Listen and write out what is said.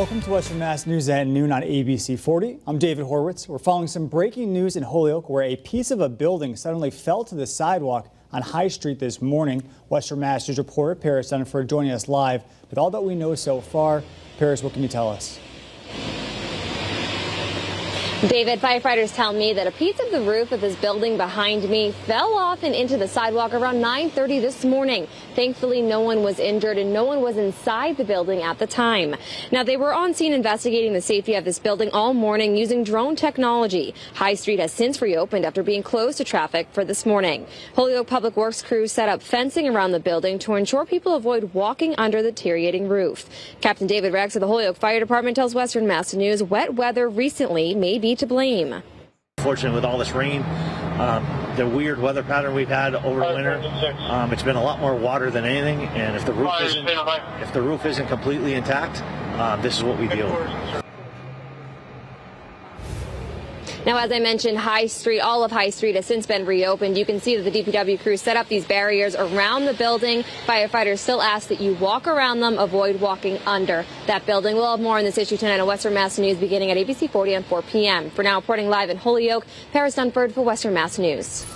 Welcome to Western Mass News at noon on ABC 40. I'm David Horwitz. We're following some breaking news in Holyoke where a piece of a building suddenly fell to the sidewalk on High Street this morning. Western Mass News reporter Paris Dunford joining us live with all that we know so far. Paris, what can you tell us? David, firefighters tell me that a piece of the roof of this building behind me fell off and into the sidewalk around 9:30 this morning. Thankfully, no one was injured and no one was inside the building at the time. Now, they were on scene investigating the safety of this building all morning using drone technology. High Street has since reopened after being closed to traffic for this morning. Holyoke Public Works crews set up fencing around the building to ensure people avoid walking under the deteriorating roof. Captain David Rex of the Holyoke Fire Department tells Western Mass News wet weather recently may be to blame. Fortunately, with all this rain, the weird weather pattern we've had over winter, it's been a lot more water than anything. And if the roof isn't completely intact, this is what we deal with. Now, as I mentioned, High Street, all of High Street has since been reopened. You can see that the DPW crew set up these barriers around the building. Firefighters still ask that you walk around them, avoid walking under that building. We'll have more on this issue tonight on Western Mass News beginning at ABC 40 on 4 p.m. For now, reporting live in Holyoke, Paris Dunford for Western Mass News.